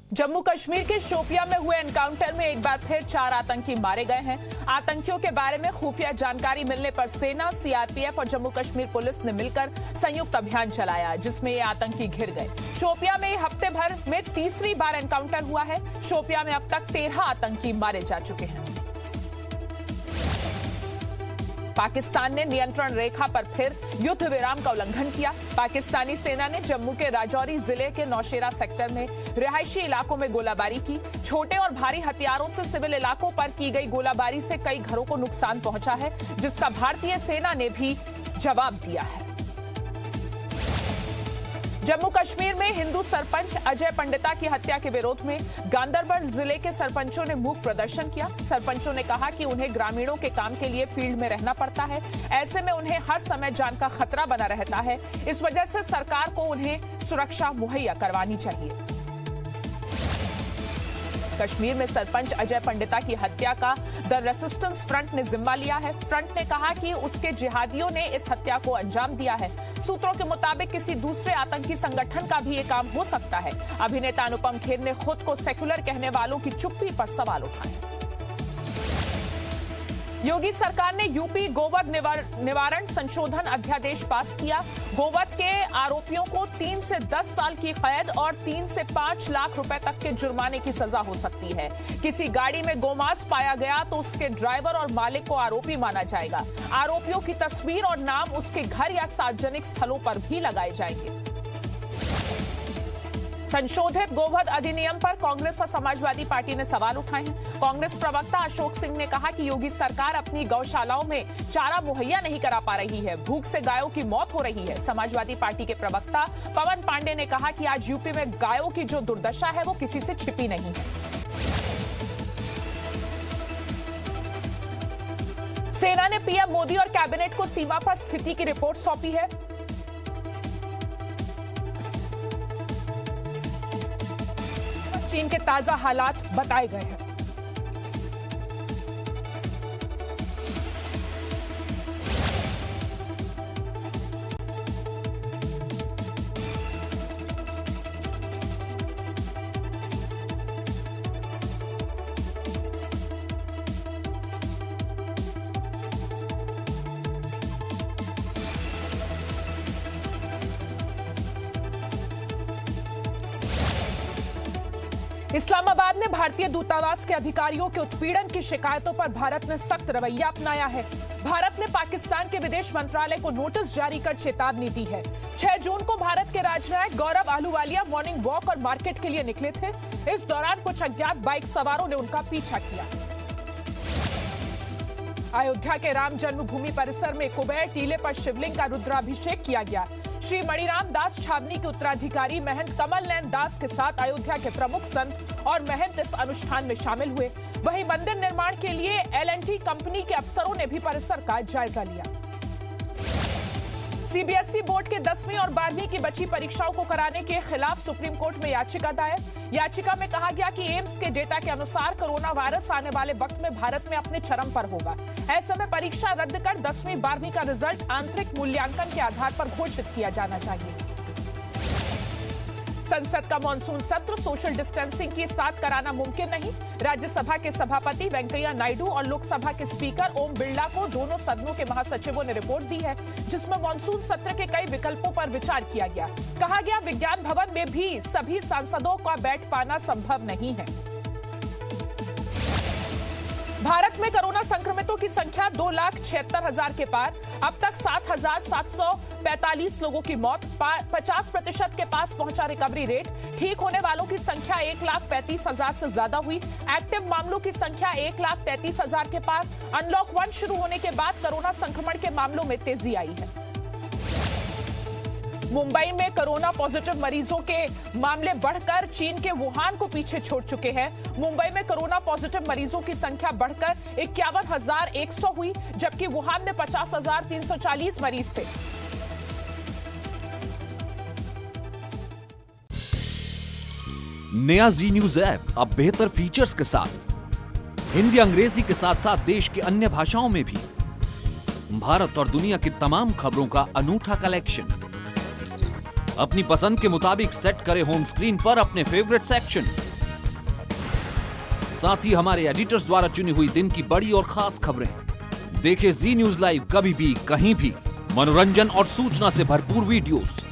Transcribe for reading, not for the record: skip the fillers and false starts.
जम्मू कश्मीर के शोपियां में हुए एनकाउंटर में एक बार फिर 4 आतंकी मारे गए हैं। आतंकियों के बारे में खुफिया जानकारी मिलने पर सेना, सीआरपीएफ और जम्मू कश्मीर पुलिस ने मिलकर संयुक्त अभियान चलाया, जिसमें ये आतंकी घिर गए। शोपियां में हफ्ते भर में तीसरी बार एनकाउंटर हुआ है। शोपियां में अब तक 13 आतंकी मारे जा चुके हैं। पाकिस्तान ने नियंत्रण रेखा पर फिर युद्ध विराम का उल्लंघन किया। पाकिस्तानी सेना ने जम्मू के राजौरी जिले के नौशेरा सेक्टर में रिहायशी इलाकों में गोलाबारी की। छोटे और भारी हथियारों से सिविल इलाकों पर की गई गोलाबारी से कई घरों को नुकसान पहुंचा है, जिसका भारतीय सेना ने भी जवाब दिया है। जम्मू कश्मीर में हिंदू सरपंच अजय पंडिता की हत्या के विरोध में गांदरबल जिले के सरपंचों ने मूक प्रदर्शन किया। सरपंचों ने कहा कि उन्हें ग्रामीणों के काम के लिए फील्ड में रहना पड़ता है। ऐसे में उन्हें हर समय जान का खतरा बना रहता है। इस वजह से सरकार को उन्हें सुरक्षा मुहैया करवानी चाहिए। कश्मीर में सरपंच अजय पंडिता की हत्या का द रेसिस्टेंस फ्रंट ने जिम्मा लिया है। फ्रंट ने कहा कि उसके जिहादियों ने इस हत्या को अंजाम दिया है। सूत्रों के मुताबिक किसी दूसरे आतंकी संगठन का भी ये काम हो सकता है। अभिनेता अनुपम खेर ने खुद को सेक्युलर कहने वालों की चुप्पी पर सवाल उठाए। योगी सरकार ने यूपी गोवध निवारण संशोधन अध्यादेश पास किया। गोवध के आरोपियों को 3 से 10 साल की कैद और 3 से 5 लाख रुपए तक के जुर्माने की सजा हो सकती है। किसी गाड़ी में गोमांस पाया गया तो उसके ड्राइवर और मालिक को आरोपी माना जाएगा। आरोपियों की तस्वीर और नाम उसके घर या सार्वजनिक स्थलों पर भी लगाए जाएंगे। संशोधित गोवध अधिनियम पर कांग्रेस और समाजवादी पार्टी ने सवाल उठाए हैं। कांग्रेस प्रवक्ता अशोक सिंह ने कहा कि योगी सरकार अपनी गौशालाओं में चारा मुहैया नहीं करा पा रही है। भूख से गायों की मौत हो रही है। समाजवादी पार्टी के प्रवक्ता पवन पांडे ने कहा कि आज यूपी में गायों की जो दुर्दशा है वो किसी से छिपी नहीं है। सेना ने पीएम मोदी और कैबिनेट को सीमा पर स्थिति की रिपोर्ट सौंपी है। चीन के ताजा हालात बताए गए हैं। इस्लामाबाद में भारतीय दूतावास के अधिकारियों के उत्पीड़न की शिकायतों पर भारत ने सख्त रवैया अपनाया है। भारत ने पाकिस्तान के विदेश मंत्रालय को नोटिस जारी कर चेतावनी दी है। 6 जून को भारत के राजनयिक गौरव आहलूवालिया मॉर्निंग वॉक और मार्केट के लिए निकले थे। इस दौरान कुछ अज्ञात बाइक सवारों ने उनका पीछा किया। अयोध्या के राम जन्मभूमि परिसर में कुबेर टीले पर शिवलिंग का रुद्राभिषेक किया गया। श्री मणिराम दास छावनी के उत्तराधिकारी महंत कमल नैन दास के साथ अयोध्या के प्रमुख संत और महंत इस अनुष्ठान में शामिल हुए। वहीं मंदिर निर्माण के लिए L&T कंपनी के अफसरों ने भी परिसर का जायजा लिया। सीबीएसई बोर्ड के 10वीं और 12वीं की बची परीक्षाओं को कराने के खिलाफ सुप्रीम कोर्ट में याचिका दायर। याचिका में कहा गया कि एम्स के डेटा के अनुसार कोरोना वायरस आने वाले वक्त में भारत में अपने चरम पर होगा। ऐसे में परीक्षा रद्द कर 10वीं 12वीं का रिजल्ट आंतरिक मूल्यांकन के आधार पर घोषित किया जाना चाहिए। संसद का मानसून सत्र सोशल डिस्टेंसिंग के साथ कराना मुमकिन नहीं। राज्यसभा के सभापति वेंकैया नायडू और लोकसभा के स्पीकर ओम बिरला को दोनों सदनों के महासचिवों ने रिपोर्ट दी है, जिसमें मानसून सत्र के कई विकल्पों पर विचार किया गया। कहा गया विज्ञान भवन में भी सभी सांसदों का बैठ पाना संभव नहीं है। भारत में कोरोना संक्रमितों की संख्या 2,76,000 के पार। अब तक 7,745 लोगों की मौत। 50% के पास पहुंचा रिकवरी रेट। ठीक होने वालों की संख्या 1,35,000 से ज्यादा हुई। एक्टिव मामलों की संख्या 1,33,000 के पार। अनलॉक 1 शुरू होने के बाद कोरोना संक्रमण के मामलों में तेजी आई है। मुंबई में कोरोना पॉजिटिव मरीजों के मामले बढ़कर चीन के वुहान को पीछे छोड़ चुके हैं। मुंबई में कोरोना पॉजिटिव मरीजों की संख्या बढ़कर 51,100 हुई, जबकि वुहान में 50,340 मरीज थे। नया जी न्यूज ऐप अब बेहतर फीचर्स के साथ हिंदी अंग्रेजी के साथ साथ देश की अन्य भाषाओं में भी भारत और दुनिया की तमाम खबरों का अनूठा कलेक्शन। अपनी पसंद के मुताबिक सेट करें होम स्क्रीन पर अपने फेवरेट सेक्शन। साथ ही हमारे एडिटर्स द्वारा चुनी हुई दिन की बड़ी और खास खबरें। देखें जी न्यूज़ लाइव कभी भी कहीं भी, मनोरंजन और सूचना से भरपूर वीडियोस।